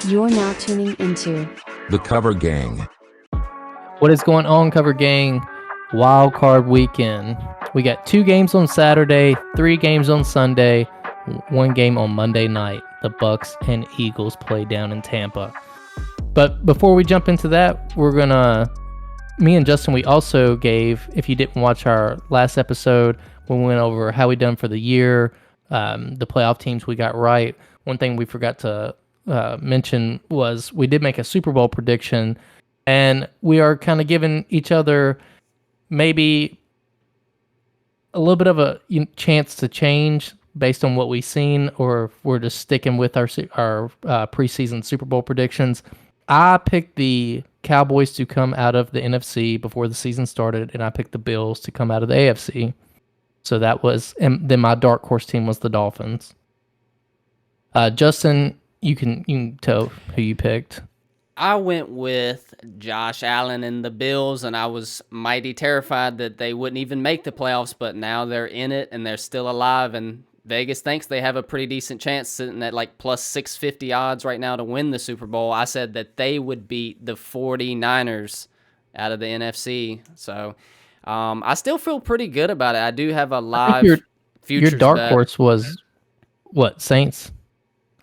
You're now tuning into The Cover Gang. What is going on, Cover Gang? Wildcard Weekend. We got 2 games on Saturday, 3 games on Sunday, 1 game on Monday night. The Bucks and Eagles play down in Tampa. But before we jump into that, me and Justin, we also gave, if you didn't watch our last episode, we went over how we done for the year, the playoff teams we got right. One thing we forgot to mention was we did make a Super Bowl prediction, and we are kind of giving each other maybe a little bit of a chance to change based on what we've seen, or if we're just sticking with our preseason Super Bowl predictions. I picked the Cowboys to come out of the NFC before the season started, and I picked the Bills to come out of the AFC. So that was, and then my dark horse team was the Dolphins. Justin, you can tell who you picked. I went with Josh Allen and the Bills, and I was mighty terrified that they wouldn't even make the playoffs, but now they're in it and they're still alive, and Vegas thinks they have a pretty decent chance, sitting at like plus 650 odds right now to win the Super Bowl. I said that they would beat the 49ers out of the NFC, so I still feel pretty good about it. I do have a live futures Your dark bet. horse was, what, Saints,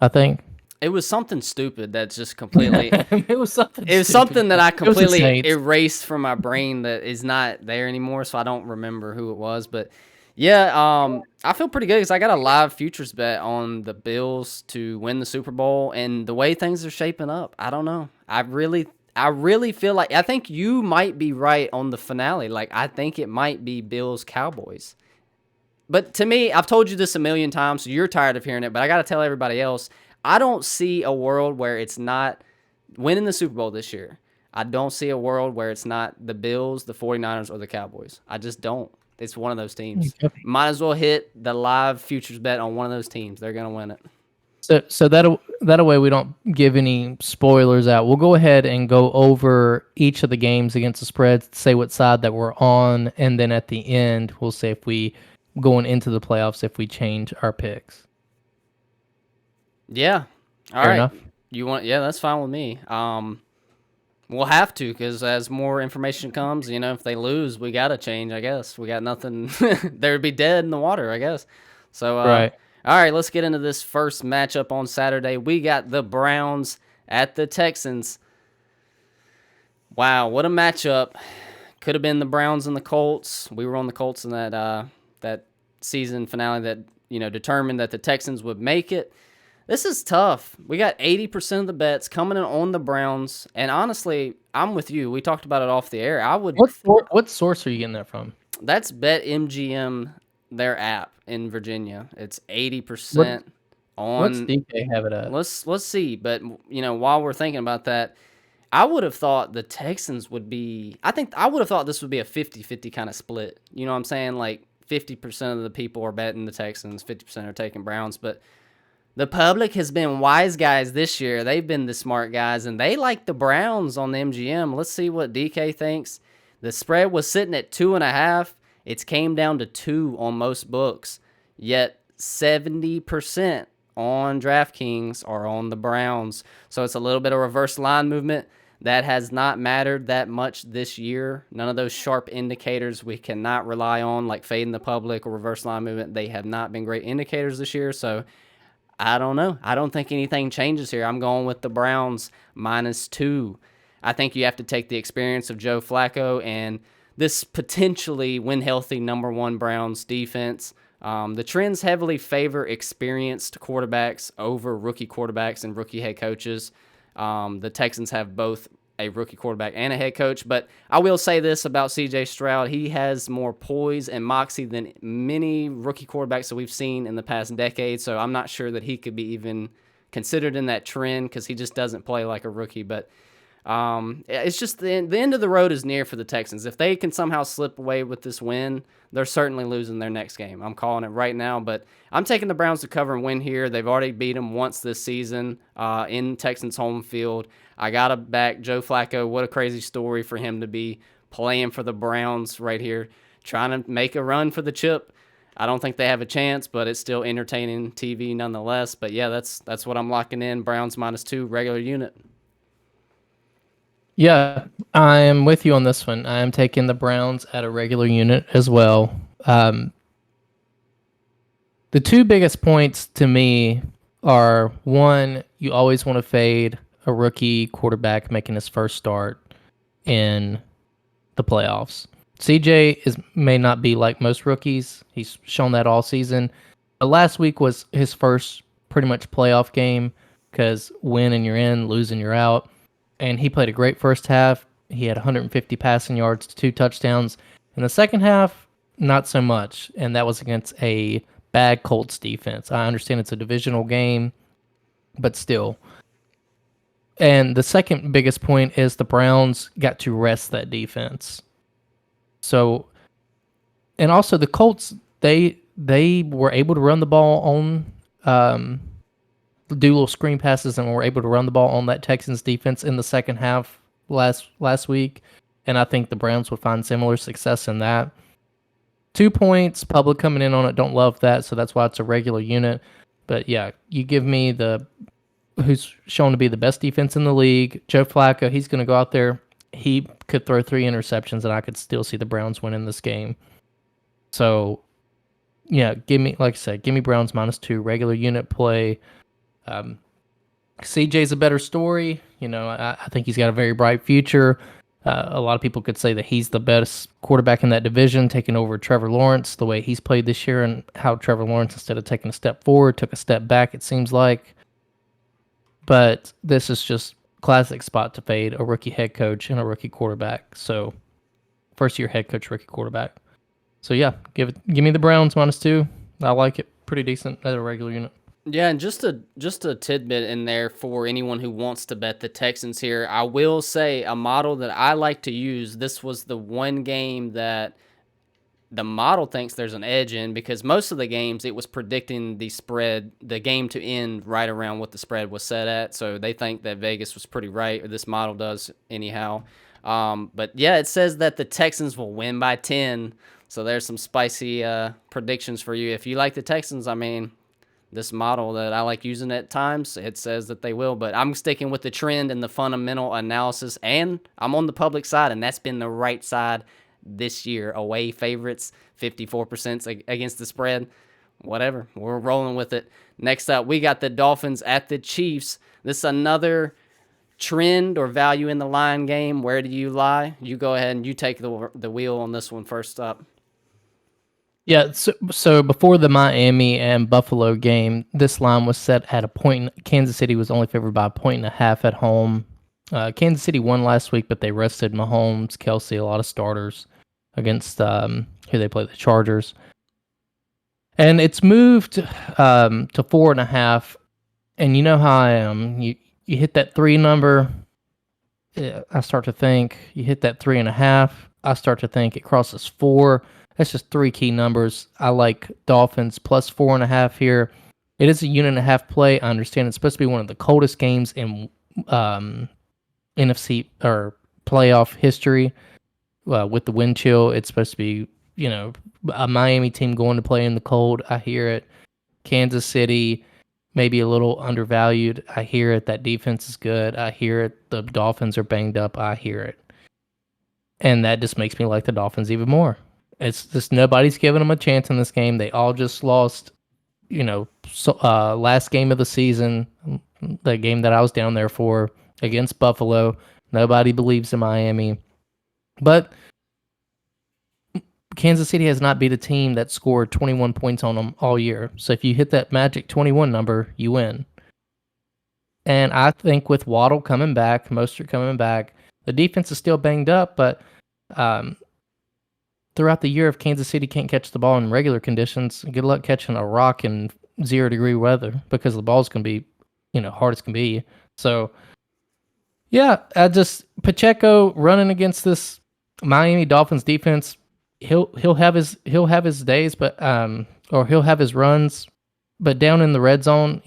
I think? It was something stupid that's just completely... It was something that I completely Saints. erased from my brain that is not there anymore, so I don't remember who it was. But yeah, I feel pretty good because I got a live futures bet on the Bills to win the Super Bowl, and the way things are shaping up, I don't know. I really feel like... I think you might be right on the finale. Like, I think it might be Bills-Cowboys. But to me, I've told you this a million times, so you're tired of hearing it, but I got to tell everybody else, I don't see a world where it's not winning the Super Bowl this year. I don't see a world where it's not the Bills, the 49ers, or the Cowboys. I just don't. It's one of those teams. Might as well hit the live futures bet on one of those teams. They're going to win it. So that way we don't give any spoilers out. We'll go ahead and go over each of the games against the spreads, say what side that we're on, and then at the end we'll say if we going into the playoffs if we change our picks. Yeah. All Fair right. enough. You want? Yeah, that's fine with me. We'll have to, because as more information comes, if they lose, we got to change, I guess. We got nothing. They'd be dead in the water, I guess. So, right. All right, let's get into this first matchup on Saturday. We got the Browns at the Texans. Wow, what a matchup. Could have been the Browns and the Colts. We were on the Colts in that season finale that, determined that the Texans would make it. This is tough. We got 80% of the bets coming in on the Browns, and honestly, I'm with you. We talked about it off the air. What source are you getting that from? That's BetMGM, their app in Virginia. It's 80% on. What's DK have it at? Let's see. But while we're thinking about that, I would have thought the Texans would be. I would have thought this would be a 50-50 kind of split. You know what I'm saying? Like 50% of the people are betting the Texans, 50% are taking Browns, but the public has been wise guys this year. They've been the smart guys, and they like the Browns on the MGM. Let's see what DK thinks. The spread was sitting at 2.5. It's came down to 2 on most books, yet 70% on DraftKings are on the Browns. So it's a little bit of reverse line movement. That has not mattered that much this year. None of those sharp indicators we cannot rely on, like fading the public or reverse line movement. They have not been great indicators this year, so I don't know. I don't think anything changes here. I'm going with the Browns -2. I think you have to take the experience of Joe Flacco and this potentially, when healthy, number 1 Browns defense. The trends heavily favor experienced quarterbacks over rookie quarterbacks and rookie head coaches. The Texans have both a rookie quarterback and a head coach, but I will say this about CJ Stroud. He has more poise and moxie than many rookie quarterbacks that we've seen in the past decade, so I'm not sure that he could be even considered in that trend because he just doesn't play like a rookie. But it's just the end of the road is near for the Texans. If they can somehow slip away with this win, they're certainly losing their next game. I'm calling it right now, but I'm taking the Browns to cover and win here. They've already beat them once this season in Texans home field. I got to back Joe Flacco. What a crazy story for him to be playing for the Browns right here, trying to make a run for the chip. I don't think they have a chance, but it's still entertaining TV nonetheless. But yeah, that's what I'm locking in. Browns -2 regular unit. Yeah, I am with you on this one. I am taking the Browns at a regular unit as well. The two biggest points to me are, one, you always want to fade a rookie quarterback making his first start in the playoffs. CJ may not be like most rookies. He's shown that all season. But last week was his first pretty much playoff game because win and you're in, lose and you're out. And he played a great first half. He had 150 passing yards, 2 touchdowns. In the second half, not so much. And that was against a bad Colts defense. I understand it's a divisional game, but still. And the second biggest point is the Browns got to rest that defense. So, and also the Colts, they were able to run the ball on, do little screen passes, and were able to run the ball on that Texans defense in the second half last week. And I think the Browns would find similar success in that. 2 points, public coming in on it, don't love that, so that's why it's a regular unit. But yeah, you give me who's shown to be the best defense in the league, Joe Flacco. He's going to go out there. He could throw 3 interceptions, and I could still see the Browns winning this game. So, yeah, give me Browns -2, regular unit play. CJ's a better story. I think he's got a very bright future. A lot of people could say that he's the best quarterback in that division, taking over Trevor Lawrence the way he's played this year, and how Trevor Lawrence, instead of taking a step forward, took a step back, it seems like. But this is just classic spot to fade a rookie head coach and a rookie quarterback. So, first-year head coach, rookie quarterback. So yeah, give me the Browns -2. I like it, pretty decent at a regular unit. Yeah, and just a tidbit in there for anyone who wants to bet the Texans here. I will say a model that I like to use. This was the one game that the model thinks there's an edge in, because most of the games it was predicting the spread, the game to end right around what the spread was set at. So they think that Vegas was pretty right, or this model does anyhow. But yeah, it says that the Texans will win by 10. So there's some spicy predictions for you. If you like the Texans, I mean, this model that I like using at times, it says that they will. But I'm sticking with the trend and the fundamental analysis, and I'm on the public side, and that's been the right side this year. Away favorites, 54% against the spread. Whatever, we're rolling with it. Next up, we got the Dolphins at the Chiefs. This is another trend or value in the line game. Where do you lie? You go ahead and you take the wheel on this one first up. Yeah, so before the Miami and Buffalo game, this line was set at a point. Kansas City was only favored by 1.5 at home. Kansas City won last week, but they rested Mahomes, Kelsey, a lot of starters against who they play, the Chargers. And it's moved to 4.5. And you know how I am. You hit that 3 number, I start to think. You hit that 3.5, I start to think it crosses 4. That's just 3 key numbers. I like Dolphins plus 4.5 here. It is a 1.5 play. I understand it's supposed to be one of the coldest games in NFC or playoff history. With the wind chill, it's supposed to be, a Miami team going to play in the cold. I hear it. Kansas City, maybe a little undervalued. I hear it. That defense is good. I hear it. The Dolphins are banged up. I hear it. And that just makes me like the Dolphins even more. It's just nobody's giving them a chance in this game. They all just lost, last game of the season, the game that I was down there for against Buffalo. Nobody believes in Miami. But Kansas City has not beat a team that scored 21 points on them all year. So if you hit that magic 21 number, you win. And I think with Waddle coming back, Mostert coming back, the defense is still banged up, but throughout the year, if Kansas City can't catch the ball in regular conditions, good luck catching a rock in 0-degree weather, because the ball's going to be, hard as can be. So, yeah, Pacheco running against this Miami Dolphins defense, he'll have his days, but or he'll have his runs, but down in the red zone,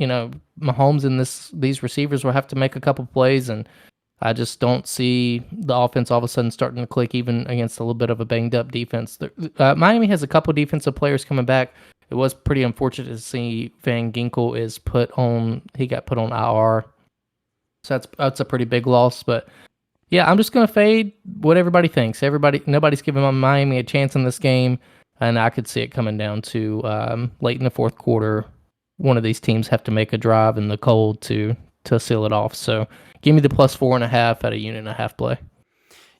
Mahomes and these receivers will have to make a couple plays, and I just don't see the offense all of a sudden starting to click, even against a little bit of a banged up defense. Miami has a couple defensive players coming back. It was pretty unfortunate to see Van Ginkel he got put on IR. So that's a pretty big loss. But yeah, I'm just gonna fade what everybody thinks. Nobody's giving Miami a chance in this game, and I could see it coming down to late in the fourth quarter. One of these teams have to make a drive in the cold to seal it off. So give me the plus 4.5 at a 1.5 play.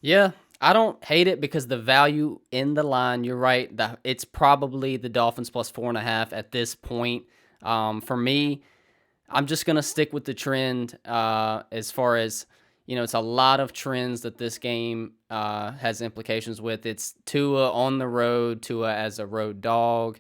Yeah, I don't hate it because the value in the line, you're right, it's probably the Dolphins plus 4.5 at this point. For me, I'm just going to stick with the trend as far as, it's a lot of trends that this game has implications with. It's Tua on the road, Tua as a road dog,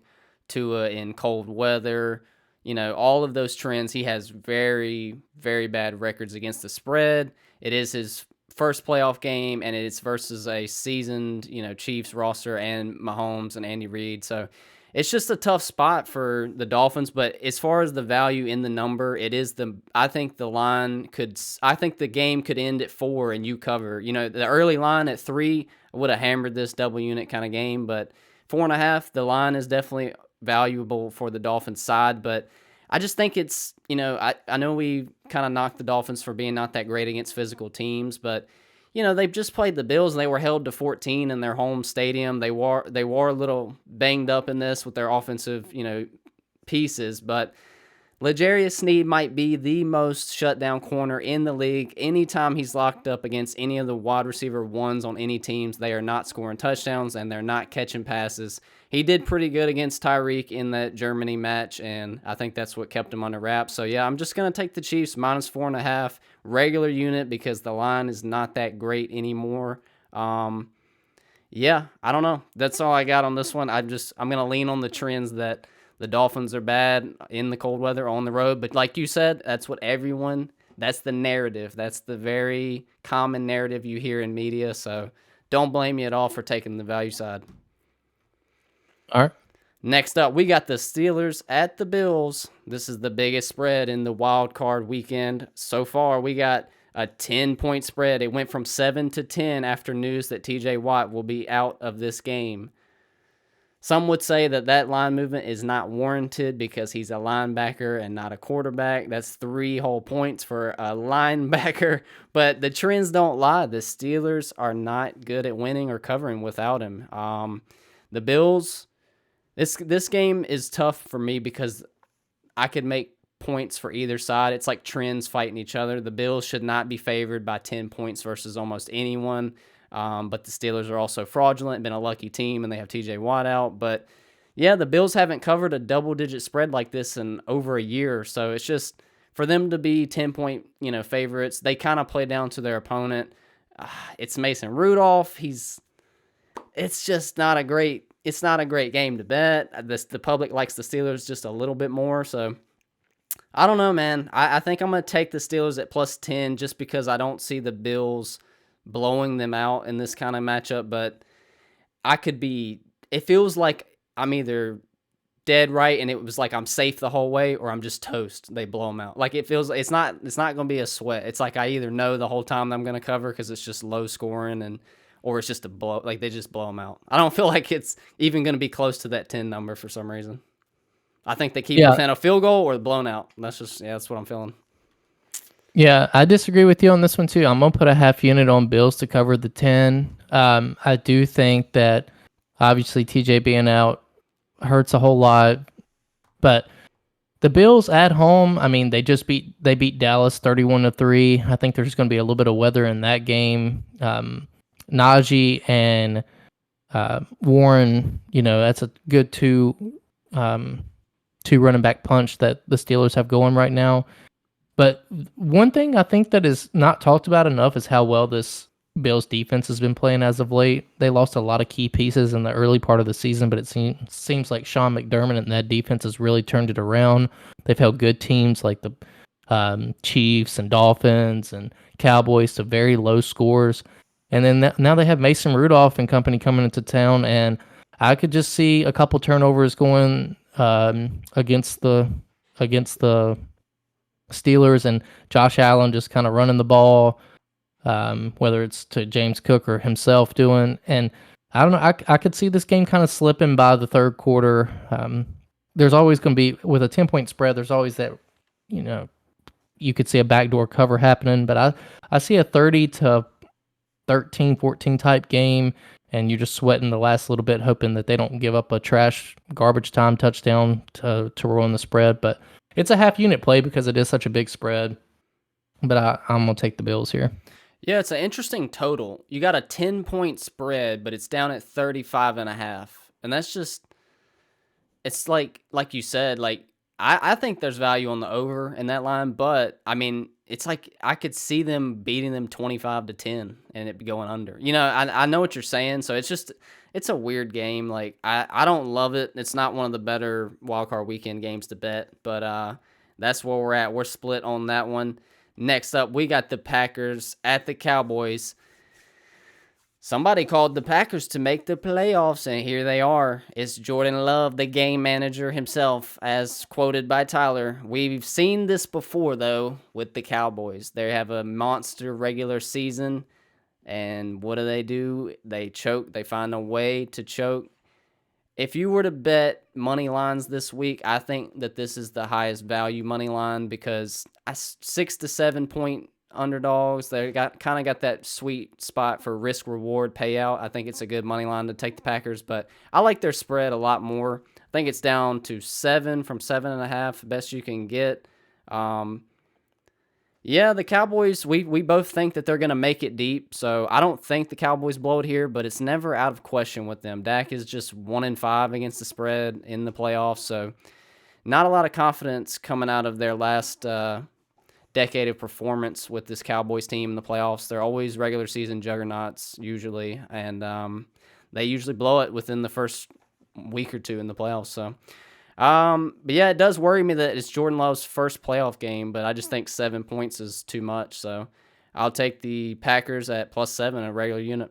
Tua in cold weather. All of those trends. He has very, very bad records against the spread. It is his first playoff game, and it's versus a seasoned, Chiefs roster and Mahomes and Andy Reid. So it's just a tough spot for the Dolphins. But as far as the value in the number, I think the game could end at 4 and you cover. The early line at 3 would have hammered this double unit kind of game, but 4.5, the line is definitely valuable for the Dolphins side. But I just think it's, I know we kind of knocked the Dolphins for being not that great against physical teams, but they've just played the Bills and they were held to 14 in their home stadium. They were a little banged up in this with their offensive, pieces, but L'Jarius Sneed might be the most shutdown corner in the league. Anytime he's locked up against any of the wide receiver ones on any teams, they are not scoring touchdowns and they're not catching passes. He did pretty good against Tyreek in that Germany match, and I think that's what kept him under wraps. So, yeah, I'm just going to take the Chiefs minus 4.5 regular unit because the line is not that great anymore. Yeah, I don't know. That's all I got on this one. I'm going to lean on the trends that the Dolphins are bad in the cold weather on the road. But like you said, that's the narrative. That's the very common narrative you hear in media. So don't blame me at all for taking the value side. All right. Next up, we got the Steelers at the Bills. This is the biggest spread in the wild card weekend. So far, we got a 10-point spread. It went from 7 to 10 after news that TJ Watt will be out of this game. Some would say that line movement is not warranted because he's a linebacker and not a quarterback. That's 3 whole points for a linebacker. But the trends don't lie. The Steelers are not good at winning or covering without him. The Bills, this game is tough for me because I could make points for either side. It's like trends fighting each other. The Bills should not be favored by 10 points versus almost anyone. But the Steelers are also fraudulent, been a lucky team, and they have TJ Watt out. But, yeah, the Bills haven't covered a double-digit spread like this in over a year. So it's just for them to be 10-point, favorites, they kind of play down to their opponent. It's Mason Rudolph. It's just not a great game to bet. The public likes the Steelers just a little bit more. So I don't know, man. I think I'm going to take the Steelers at plus 10 just because I don't see the Bills blowing them out in this kind of matchup, but it feels like I'm either dead right and it was like I'm safe the whole way or I'm just toast. They blow them out. Like it's not going to be a sweat. It's like I either know the whole time that I'm going to cover because it's just low scoring or it's just a blow. Like they just blow them out. I don't feel like it's even going to be close to that 10 number for some reason. I think they keep within a field goal or blown out. That's what I'm feeling. Yeah, I disagree with you on this one too. I'm going to put a half unit on Bills to cover the 10. I do think that obviously TJ being out hurts a whole lot, but the Bills at home, I mean, they beat Dallas 31-3. I think there's going to be a little bit of weather in that game. Najee and Warren, that's a good two running back punch that the Steelers have going right now. But one thing I think that is not talked about enough is how well this Bills defense has been playing as of late. They lost a lot of key pieces in the early part of the season, but it seems like Sean McDermott and that defense has really turned it around. They've held good teams like the Chiefs and Dolphins and Cowboys to very low scores. And then now they have Mason Rudolph and company coming into town, and I could just see a couple turnovers going against the Steelers and Josh Allen just kind of running the ball. whether it's to James Cook or himself doing. And I don't know, I could see this game kind of slipping by the third quarter. There's always going to be, with a 10-point spread, there's always that, you could see a backdoor cover happening, but I see a 30 to 13, 14 type game, and you're just sweating the last little bit, hoping that they don't give up a garbage time touchdown to ruin the spread. But it's a half unit play because it is such a big spread. But I'm going to take the Bills here. Yeah, it's an interesting total. You got a 10-point spread, but it's down at 35.5. And that's just, it's like you said, like, I think there's value on the over in that line, but I mean, it's like I could see them beating them 25-10 and it going under. I know what you're saying, so it's a weird game. Like I don't love it. It's not one of the better wildcard weekend games to bet, but that's where we're at. We're split on that one. Next up, we got the Packers at the Cowboys. Somebody called the Packers to make the playoffs, and here they are. It's Jordan Love, the game manager himself, as quoted by Tyler. We've seen this before, though, with the Cowboys. They have a monster regular season, and what do? They choke. They find a way to choke. If you were to bet money lines this week, I think that this is the highest value money line because 6 to 7 point underdogs. They got that sweet spot for risk reward payout. I think it's a good money line to take the Packers, but I like their spread a lot more. I think it's down to 7 from 7.5, best you can get. Yeah, the Cowboys, we both think that they're going to make it deep, so I don't think the Cowboys blow it here, but it's never out of question with them. Dak is just 1-5 against the spread in the playoffs, so not a lot of confidence coming out of their last decade of performance with this Cowboys team in the playoffs. They're always regular season juggernauts usually, and they usually blow it within the first week or two in the playoffs. So, but yeah, it does worry me that it's Jordan Love's first playoff game, but I just think 7 points is too much. So I'll take the Packers at +7, a regular unit.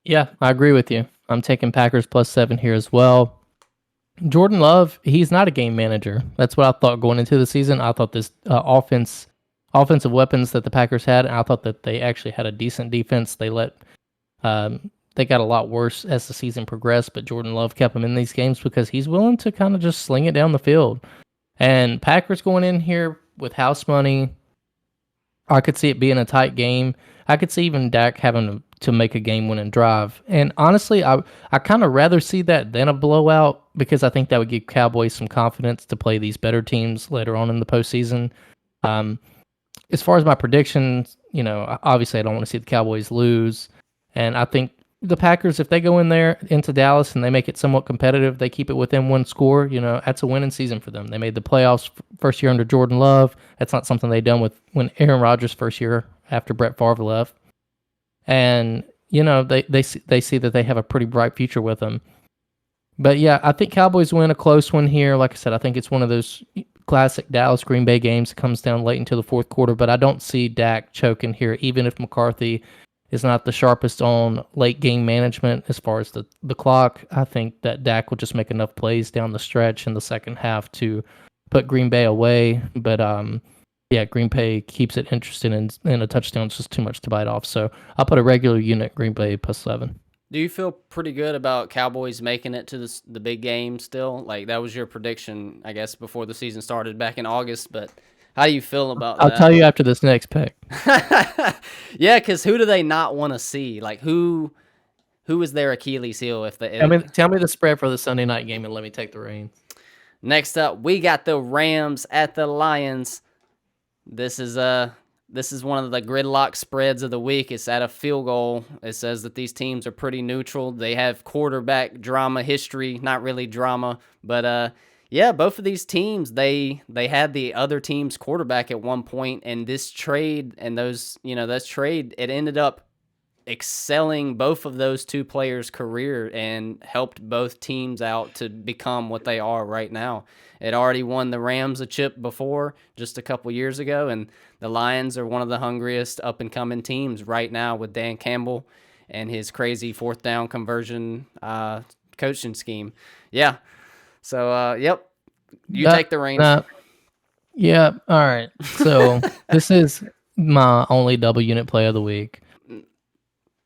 Yeah, I agree with you. I'm taking Packers +7 here as well. Jordan Love, he's not a game manager. That's what I thought going into the season. I thought this offensive weapons that the Packers had, and I thought that they actually had a decent defense. They got a lot worse as the season progressed, but Jordan Love kept them in these games because he's willing to kind of just sling it down the field. And Packers going in here with house money, I could see it being a tight game. I could see even Dak having to make a game-winning drive. And honestly, I kind of rather see that than a blowout because I think that would give Cowboys some confidence to play these better teams later on in the postseason. As far as my predictions, obviously I don't want to see the Cowboys lose. And I think the Packers, if they go in there into Dallas and they make it somewhat competitive, they keep it within one score, that's a winning season for them. They made the playoffs first year under Jordan Love. That's not something they done with when Aaron Rodgers first year after Brett Favre left. And, they see that they have a pretty bright future with them. But yeah, I think Cowboys win a close one here. Like I said, I think it's one of those classic Dallas-Green Bay games that comes down late into the fourth quarter, but I don't see Dak choking here, even if McCarthy is not the sharpest on late game management as far as the clock. I think that Dak will just make enough plays down the stretch in the second half to put Green Bay away. But yeah, Green Bay keeps it interesting, and a touchdown is just too much to bite off. So I'll put a regular unit Green Bay +7. Do you feel pretty good about Cowboys making it to the big game still? Like, that was your prediction, I guess, before the season started back in August, but how do you feel about that? I'll tell you after this next pick. Yeah, because who do they not want to see? Like, who is their Achilles heel if they... Tell me the spread for the Sunday night game and let me take the reins. Next up, we got the Rams at the Lions. This is one of the gridlock spreads of the week. It's at a field goal. It says that these teams are pretty neutral. They have quarterback drama history, not really drama, but yeah, both of these teams, they had the other team's quarterback at one point, and this trade and that trade, it ended up excelling both of those two players' career and helped both teams out to become what they are right now. It already won the Rams a chip before, just a couple years ago, and the Lions are one of the hungriest up-and-coming teams right now with Dan Campbell and his crazy fourth down conversion coaching scheme. Yeah. So, yep, you take the reins. Yeah, all right. So this is my only double unit play of the week.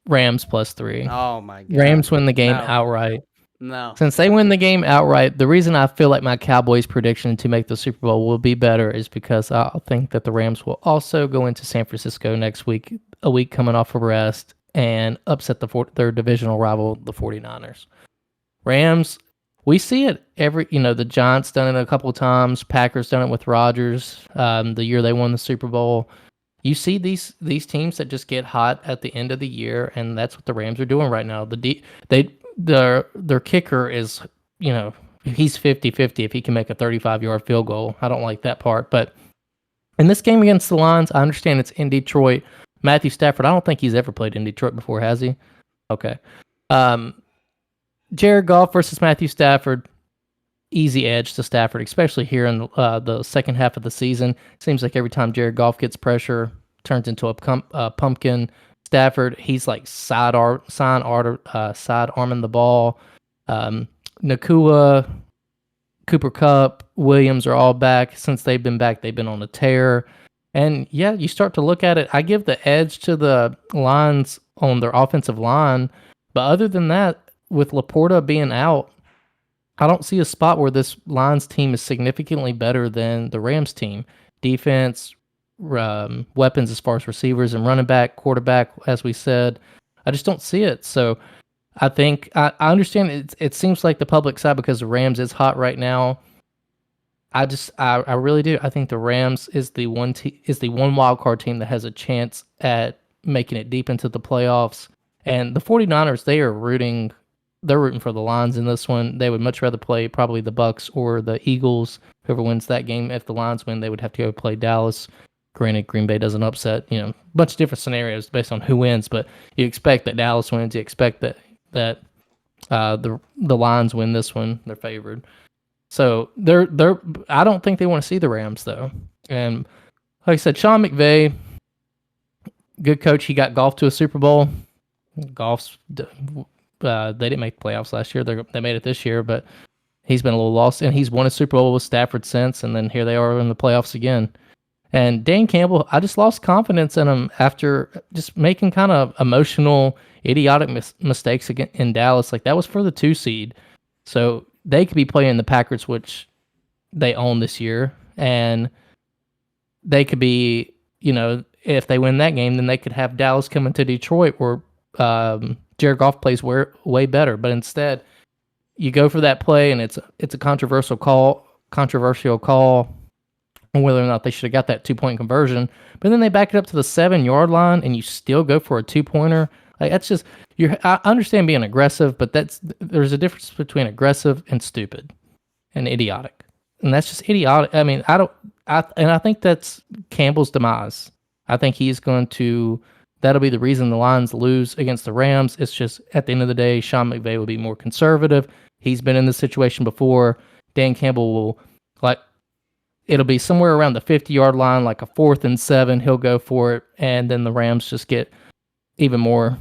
Rams +3. Oh my God. Rams win the game No. outright. No. Since they win the game outright, the reason I feel like my Cowboys prediction to make the Super Bowl will be better is because I think that the Rams will also go into San Francisco next week, a week coming off of rest, and upset their divisional rival, the 49ers. Rams, we see it the Giants done it a couple of times. Packers done it with Rodgers the year they won the Super Bowl. You see these teams that just get hot at the end of the year, and that's what the Rams are doing right now. Their kicker is, he's 50-50 if he can make a 35-yard field goal. I don't like that part. But in this game against the Lions, I understand it's in Detroit. Matthew Stafford, I don't think he's ever played in Detroit before, has he? Okay. Jared Goff versus Matthew Stafford, easy edge to Stafford, especially here in the second half of the season. Seems like every time Jared Goff gets pressure, turns into a pumpkin. Stafford, he's like side arming the ball. Nakua, Cooper Kupp, Williams are all back. Since they've been back, they've been on a tear. And yeah, you start to look at it. I give the edge to the Lions on their offensive line. But other than that, with Laporta being out, I don't see a spot where this Lions team is significantly better than the Rams team. Defense, weapons as far as receivers and running back, quarterback, as we said. I just don't see it. So I think I understand it seems like the public side because the Rams is hot right now. I really do. I think the Rams is the one wild card team that has a chance at making it deep into the playoffs. And the 49ers, they're rooting for the Lions in this one. They would much rather play probably the Bucks or the Eagles. Whoever wins that game, if the Lions win, they would have to go play Dallas. Granted, Green Bay doesn't upset, a bunch of different scenarios based on who wins, but you expect that Dallas wins. You expect that the Lions win this one. They're favored. So I don't think they want to see the Rams though. And like I said, Sean McVay, good coach. He got Goff to a Super Bowl. Goff's they didn't make the playoffs last year. They made it this year, but he's been a little lost, and he's won a Super Bowl with Stafford since. And then here they are in the playoffs again. And Dan Campbell, I just lost confidence in him after just making kind of emotional, idiotic mistakes again in Dallas. Like that was for the 2 seed, so they could be playing the Packers, which they own this year, and they could be, if they win that game, then they could have Dallas coming to Detroit, where Jared Goff plays way better. But instead, you go for that play, and it's a controversial call on whether or not they should have got that 2-point conversion. But then they back it up to the 7-yard line, and you still go for a 2-pointer. Like that's just I understand being aggressive, but there's a difference between aggressive and stupid and idiotic, and that's just idiotic. I mean, I think that's Campbell's demise. I think that'll be the reason the Lions lose against the Rams. It's just at the end of the day, Sean McVay will be more conservative. He's been in this situation before. Dan Campbell will it'll be somewhere around the 50-yard line, like a 4th and 7. He'll go for it, and then the Rams just get even more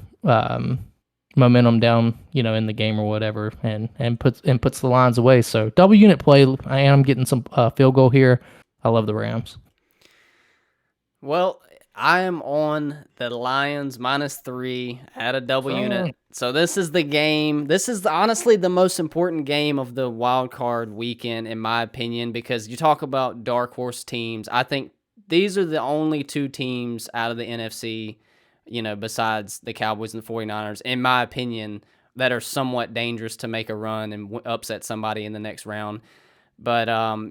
momentum down, in the game or whatever, and puts the Lions away. So double unit play. I am getting some field goal here. I love the Rams. Well, I am on the Lions -3 at a double unit. So this is the game. This is honestly the most important game of the wild card weekend, in my opinion, because you talk about dark horse teams. I think these are the only 2 teams out of the NFC, besides the Cowboys and the 49ers, in my opinion, that are somewhat dangerous to make a run and upset somebody in the next round. But,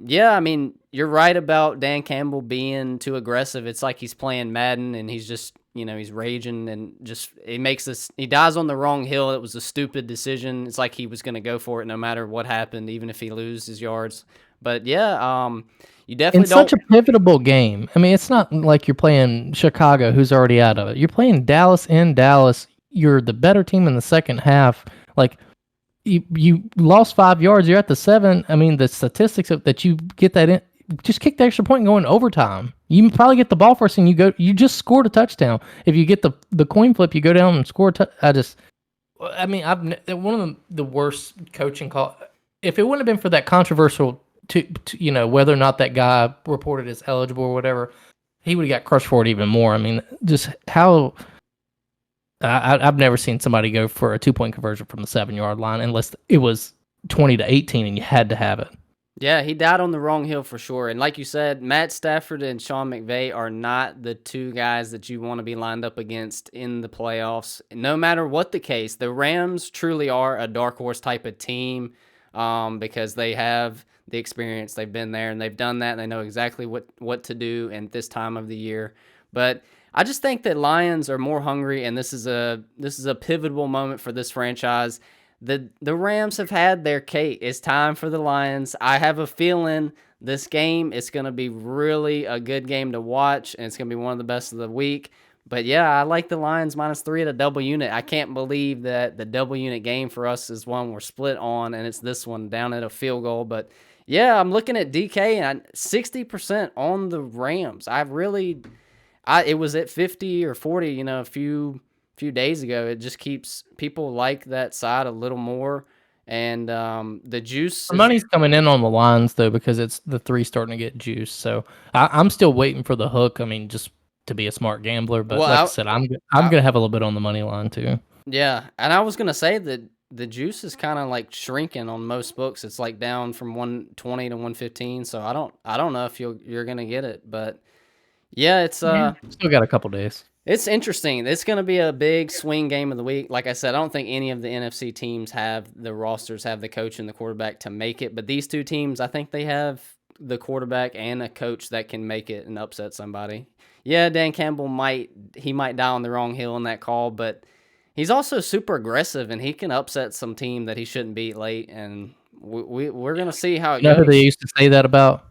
yeah, I mean, you're right about Dan Campbell being too aggressive. It's like he's playing Madden, and he's just, he's raging, and just he dies on the wrong hill. It was a stupid decision. It's like he was going to go for it no matter what happened, even if he loses yards. But, yeah, you definitely such a pivotal game. I mean, it's not like you're playing Chicago, who's already out of it. You're playing Dallas in Dallas. You're the better team in the second half. Like, you lost 5 yards. You're at the 7. I mean, the statistics that you get that in, just kick the extra point and go in overtime. You probably get the ball first, and you just scored a touchdown. If you get the coin flip, you go down and score a one of the worst coaching call. If it wouldn't have been for that controversial to whether or not that guy reported as eligible or whatever, he would have got crushed for it even more. I mean, just how I've never seen somebody go for a 2-point conversion from the 7-yard line unless it was 20-18 and you had to have it. Yeah, he died on the wrong hill for sure. And like you said, Matt Stafford and Sean McVay are not the two guys that you want to be lined up against in the playoffs. No matter what the case, the Rams truly are a dark horse type of team because they have the experience. They've been there and they've done that. And they know exactly what to do at this time of the year. But I just think that Lions are more hungry, and this is a pivotal moment for this franchise. The Rams have had their cake. It's time for the Lions. I have a feeling this game is going to be really a good game to watch, and it's going to be one of the best of the week. But yeah, I like the Lions -3 at a double unit. I can't believe that the double unit game for us is one we're split on, and it's this one down at a field goal. But yeah, I'm looking at DK and 60% on the Rams. It was at 50 or 40, a few days ago. It just keeps people like that side a little more, and the juice. The money's coming in on the lines though because it's the 3 starting to get juice. So I'm still waiting for the hook. I mean, just to be a smart gambler, but like I said, I'm gonna have a little bit on the money line too. Yeah, and I was gonna say that the juice is kind of like shrinking on most books. It's like down from 120 to 115. So I don't know if you're gonna get it, but yeah, it's still got a couple days. It's interesting. It's going to be a big swing game of the week. Like I said, I don't think any of the NFC teams have the rosters, have the coach and the quarterback to make it. But these two teams, I think they have the quarterback and a coach that can make it and upset somebody. Yeah, Dan Campbell might die on the wrong hill in that call, but he's also super aggressive, and he can upset some team that he shouldn't beat late. And we're going to see how it goes. Who they used to say that about?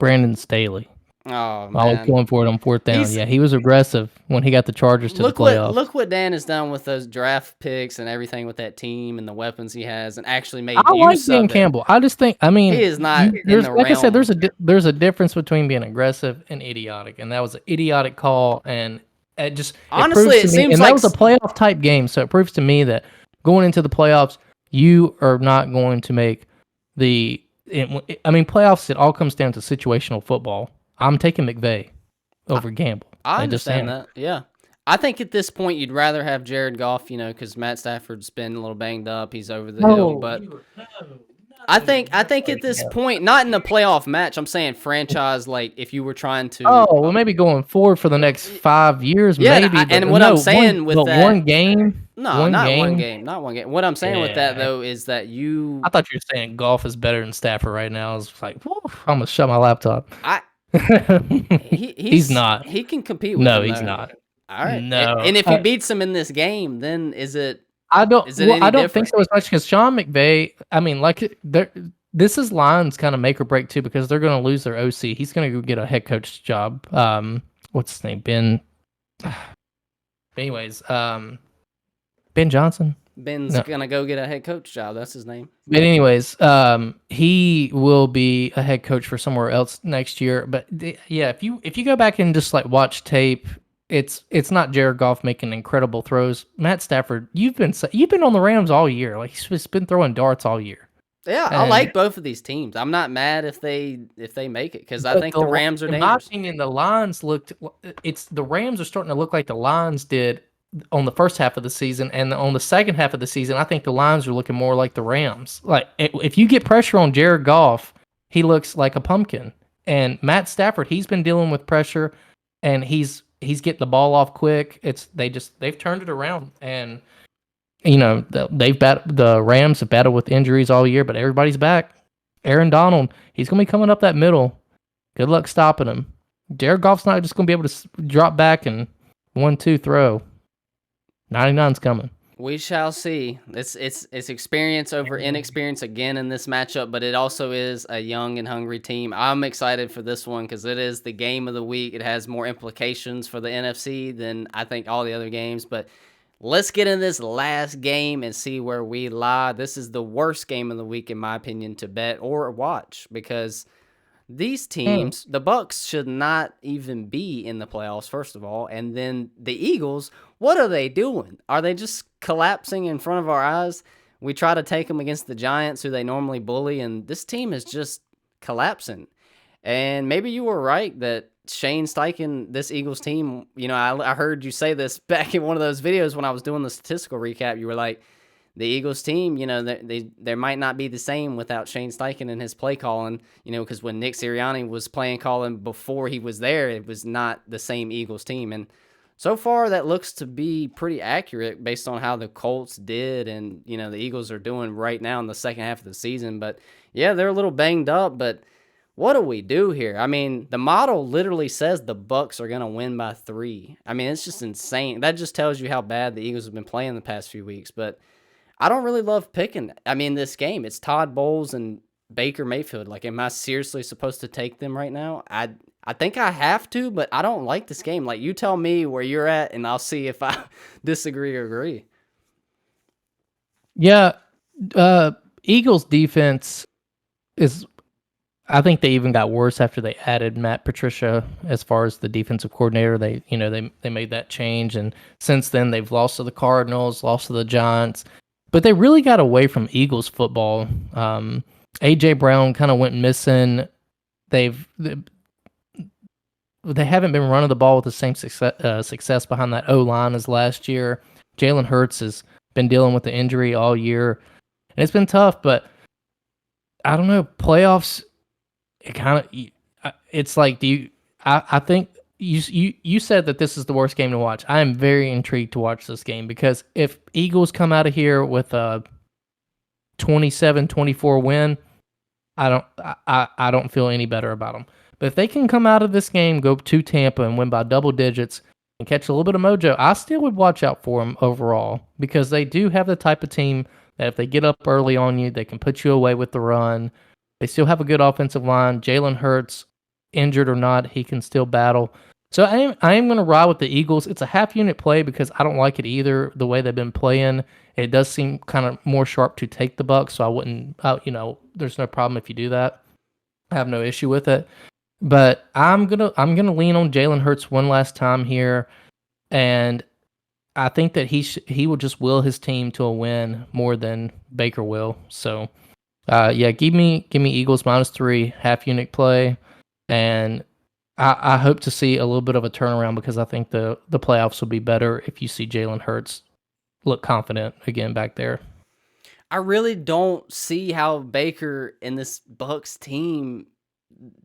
Brandon Staley. Oh, man. Always going for it on 4th down. Yeah, he was aggressive when he got the Chargers to the playoffs. Look what Dan has done with those draft picks and everything with that team and the weapons he has, and actually made I like use Dan of it. Campbell. I just think, I mean, He is not in the like I said, realm. there's a difference between being aggressive and idiotic, and that was an idiotic call, and Honestly, it seems like that was a playoff type game, so it proves to me that going into the playoffs, you are not going to make playoffs. It all comes down to situational football. I'm taking McVay over Campbell. I understand that. Yeah. I think at this point you'd rather have Jared Goff, because Matt Stafford's been a little banged up. He's over the hill. But I think at this point, not in a playoff match, I'm saying franchise, like if you were trying to. Oh, well, maybe going forward for the next 5 years, maybe. I'm saying with that. One game. No, not one game. Not one game. What I'm saying with that, though, is that I thought you were saying Goff is better than Stafford right now. I was like, whew, I'm going to shut my laptop. He's not. He can compete with No, him, he's though. not. All right. No. And if he beats him in this game, then is it? I don't different? think so as much because Sean McVay. I mean, like this is Lions kind of make or break too because they're going to lose their OC. He's going to go get a head coach job. What's his name? Ben. Anyways, Ben Johnson. Ben's gonna go get a head coach job. That's his name. But anyways, he will be a head coach for somewhere else next year. But yeah, if you go back and just like watch tape, it's not Jared Goff making incredible throws. Matt Stafford, you've been on the Rams all year. Like he's been throwing darts all year. Yeah, I like both of these teams. I'm not mad if they make it because I think the Rams are dangerous. In my opinion, the Lions the Rams are starting to look like the Lions did on the first half of the season, and on the second half of the season, I think the Lions are looking more like the Rams. Like if you get pressure on Jared Goff, he looks like a pumpkin. And Matt Stafford, he's been dealing with pressure, and he's getting the ball off quick. They've turned it around, and the Rams have battled with injuries all year, but everybody's back. Aaron Donald, he's gonna be coming up that middle. Good luck stopping him. Jared Goff's not just gonna be able to drop back and 1-2 throw. 99's coming. We shall see. It's experience over inexperience again in this matchup, but it also is a young and hungry team. I'm excited for this one because it is the game of the week. It has more implications for the NFC than I think all the other games, but let's get in this last game and see where we lie. This is the worst game of the week, in my opinion, to bet or watch because these teams, the Bucks should not even be in the playoffs, first of all. And then the Eagles, what are they doing? Are they just collapsing in front of our eyes? We try to take them against the Giants, who they normally bully, and this team is just collapsing. And maybe you were right that Shane Steichen, this Eagles team, I heard you say this back in one of those videos when I was doing the statistical recap. You were like, the Eagles team, they might not be the same without Shane Steichen and his play calling, because when Nick Sirianni was playing calling before he was there, it was not the same Eagles team. And so far, that looks to be pretty accurate based on how the Colts did and, the Eagles are doing right now in the second half of the season. But, yeah, they're a little banged up, but what do we do here? I mean, the model literally says the Bucs are going to win by 3. I mean, it's just insane. That just tells you how bad the Eagles have been playing the past few weeks. But I don't really love picking, this game. It's Todd Bowles and Baker Mayfield. Like, am I seriously supposed to take them right now? I think I have to, but I don't like this game. Like, you tell me where you're at, and I'll see if I disagree or agree. Yeah, Eagles defense is, I think they even got worse after they added Matt Patricia as far as the defensive coordinator. They made that change, and since then they've lost to the Cardinals, lost to the Giants, but they really got away from Eagles football. AJ Brown kind of went missing. They haven't been running the ball with the same success behind that O-line as last year. Jalen Hurts has been dealing with the injury all year, and it's been tough. But I don't know, playoffs. It's like, I think you said that this is the worst game to watch. I am very intrigued to watch this game because if Eagles come out of here with a 27-24 win, I don't feel any better about them. But if they can come out of this game, go to Tampa and win by double digits and catch a little bit of mojo, I still would watch out for them overall because they do have the type of team that if they get up early on you, they can put you away with the run. They still have a good offensive line. Jalen Hurts, injured or not, he can still battle. So I am going to ride with the Eagles. It's a half-unit play because I don't like it either, the way they've been playing. It does seem kind of more sharp to take the Bucs, so I wouldn't, there's no problem if you do that. I have no issue with it. But I'm gonna lean on Jalen Hurts one last time here, and I think that he will just will his team to a win more than Baker will. So, give me Eagles -3 half-unit play, and I hope to see a little bit of a turnaround because I think the playoffs will be better if you see Jalen Hurts look confident again back there. I really don't see how Baker and this Bucs team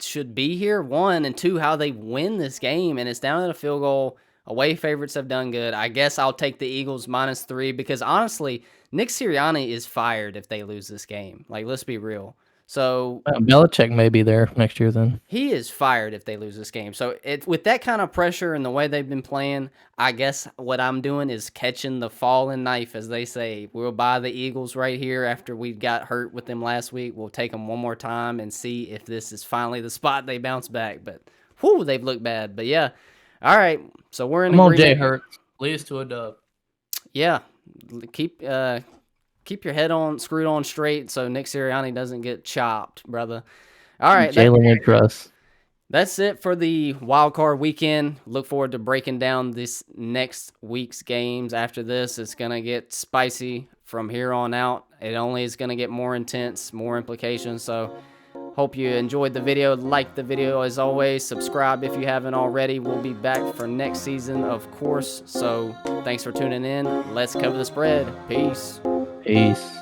should be here, 1, and 2, how they win this game, and it's down at a field goal. Away favorites have done good. I guess I'll take the Eagles -3 because, honestly, Nick Sirianni is fired if they lose this game. Like, let's be real. So Belichick may be there next year then. he is fired if they lose this game. So with that kind of pressure and the way they've been playing, I guess what I'm doing is catching the falling knife, as they say. We'll buy the Eagles right here after we got hurt with them last week. We'll take them one more time and see if this is finally the spot they bounce back. But, whew, they've looked bad. But, yeah. All right. So we're in agreement. Come on, Jay Hurts. Lead us to a dub. Yeah. Keep your head on screwed on straight so Nick Sirianni doesn't get chopped, brother. All right. Jalen Hurts. That's it for the Wildcard Weekend. Look forward to breaking down this next week's games. After this, it's going to get spicy from here on out. It only is going to get more intense, more implications. So hope you enjoyed the video. Like the video as always. Subscribe if you haven't already. We'll be back for next season, of course. So thanks for tuning in. Let's cover the spread. Peace. Peace.